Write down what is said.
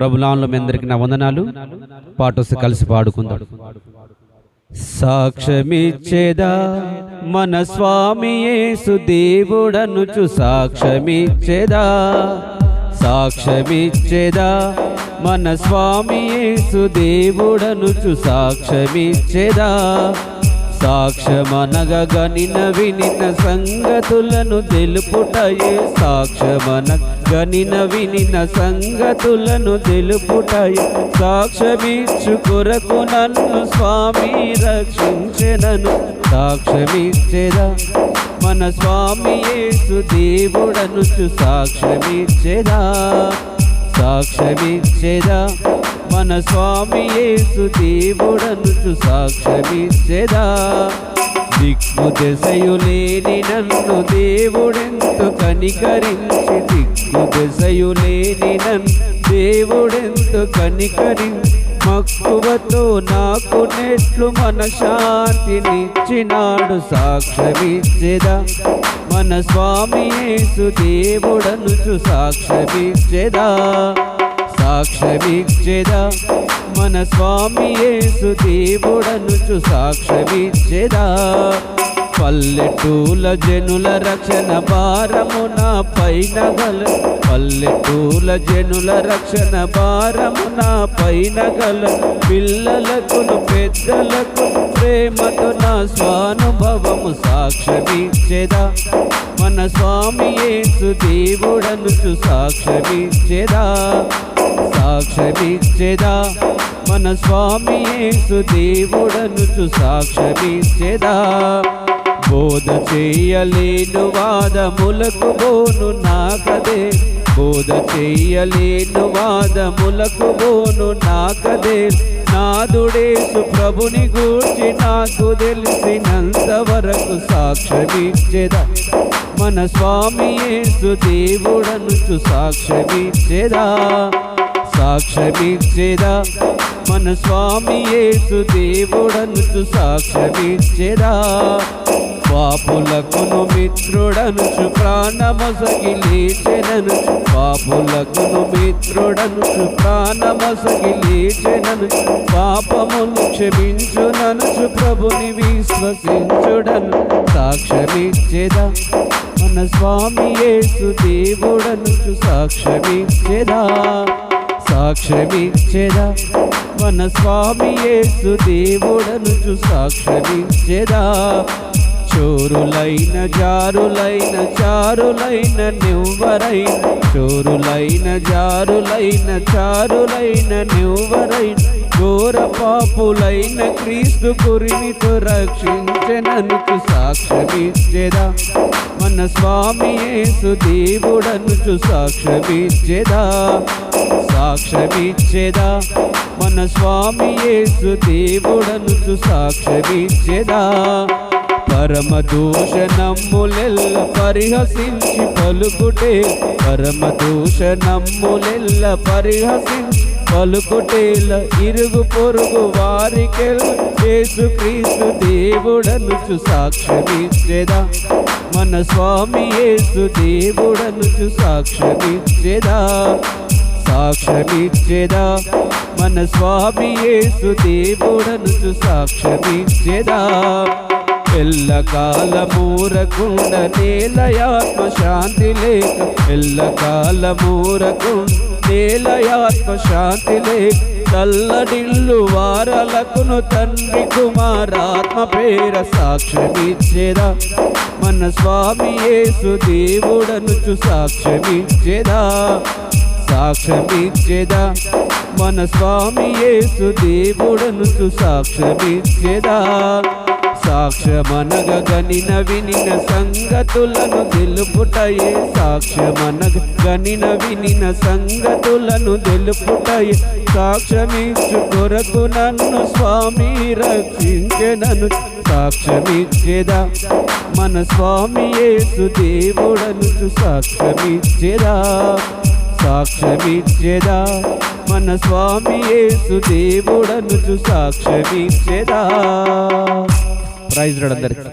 ప్రభునామములో మీ అందరికీ నా వందనాలు. పాటొస్తే కలిసి పాడుకుందాం. సాక్ష్యమిచ్చేదా మన స్వామి యేసు దేవుడనుచు, సాక్ష్యమిచ్చేదా సాక్ష్యమిచ్చేదా మన స్వామి యేసు దేవుడనుచు, సాక్ష్యమిచ్చేదా సాక్ష్యమనగా గనిన వినిన సంగతులను తెలుపుటయే, సాక్ష్యమనగా గనిన వినిన సంగతులను తెలుపుటయే, సాక్ష్యమిచ్చు కొరకు నన్ను స్వామి రక్షించెనను, సాక్ష్యమిచ్చేదా మన స్వామి యేసు దేవుడనుచు, సాక్ష్యమిచ్చేదా సాక్ష్యమిచ్చేదా మన స్వామి యేసు దేవుడనుచు, సాక్ష్యమిచ్చేదా దిక్కు దశయు లేని నన్ను దేవుడెంతో కనికరించి, దిక్కు దశయు లేని నన్ను దేవుడెంతో కనికరించి, మక్కువతో నాకు నెట్లు మన శాంతినిచ్చినాడు, సాక్ష్యమిచ్చేదా మన స్వామి యేసు దేవుడనుచు, సాక్ష్యమిచ్చేదా సాక్ష్యమిచ్చేదా మన స్వామి యేసు దేవుడనుచు, సాక్ష్యమిచ్చేదా పల్లెటూల జనుల రక్షణ భారము నా పైన గల, పల్లెటూల జనుల రక్షణ భారము నా పైన గల, పిల్లలకును పెద్దలకు ప్రేమతో నా స్వానుభవము, సాక్ష్యమిచ్చేదా మన స్వామి యేసు దేవుడనుచు, సాక్ష్యమిచ్చేదా సాక్ష్యమిచ్చేదా మన స్వామి యేసు దేవుడనుచు, సాక్ష్యమిచ్చేదా బోధ చేయలేను వాదములకు బోను నాకదే, బోధ చేయలేను వాదములకు బోను నాకదే, నాదుడేసు ప్రభుని గూర్చి నాకు తెలిసినంత వరకు, సాక్ష్యమిచ్చేదా మన స్వామి యేసు దేవుడనుచు, సాక్ష్యమిచ్చేదా సాక్ష్యమిచ్చేదా మన స్వామి యేసు దేవుడనుచు, సాక్ష్యమిచ్చేదా పాపులకును మిత్రుడనుచు ప్రాణమొసగి లేచెనను, పాపులకును మిత్రుడనుచు ప్రాణమొసగి లేచెనను, పాపములు క్షమించుననుచు ప్రభుని విశ్వసించుడను, సాక్ష్యమిచ్చేదా మన స్వామి యేసు దేవుడనుచు, సాక్ష్యమిచ్చేదా సాక్ష్యమిచ్చేదా మన స్వామి యేసు దేవుడనుచు, సాక్ష్యమిచ్చేదా చోరులైన జారులైన చారులైన నివ్వరైన, చోరులైన జారులైన చారులైన నివ్వరైన, ఘోర పాపులైన క్రీస్తు కురిమితో రక్షించెననుచు, సాక్ష్యమిచ్చేదా మన స్వామి యేసు దేవుడనుచు, సాక్ష్యమిచ్చేదా సాక్ష్యమిచ్చేదా మన స్వామి యేసు దేవుడనుచు, సాక్ష్యమిచ్చేదా పరమ దూషణములెల్ల పరిహసించి పలుకుటే, పరమ దూషణములెల్ల పరిహసించి పలుకుటేల, ఇరుగు పొరుగు వారికెల్ యేసుక్రీస్తు దేవుడనుచు, సాక్ష్యమిచ్చేదా మన స్వామి యేసు దేవుడనుచు, సాక్ష్యమిచ్చేదా సాక్ష్యమిచ్చేదా మన స్వామి యేసు దేవుడనుచు, సాక్ష్యమిచ్చేదా ఎల్లకాలమూరకుండ నేలయాత్మ శాంతి లేక, ఎల్లకాలమూరకుండ నేలయాత్మ శాంతి లేక, తల్లడిల్లు వారలకును తండ్రి కుమారాత్మ పేర, సాక్ష్యమిచ్చేదా మన స్వామి యేసు దేవుడనుచు, సాక్ష్యమిచ్చేదా సాక్ష్యమిచ్చేదా మన స్వామి యేసు దేవుడనుచు, సాక్ష్యమిచ్చేదా సాక్ష్యమనగా గనిన వినిన సంగతులను తెలుపుటయే, సాక్ష్యమనగా గనిన వినిన సంగతులను తెలుపుటయే, సాక్ష్యమిచ్చు కొరకు నన్ను స్వామి రక్షించెనను, సాక్ష్యమిచ్చేదా మన స్వామి యేసు దేవుడనుచు, సాక్ష్యమిచ్చేదా సాక్ష్యమిచ్చేదా మన స్వామి యేసు దేవుడనుచు, సాక్ష్యమిచ్చేదా. ప్రైజ్ రాడ్ అందరికి.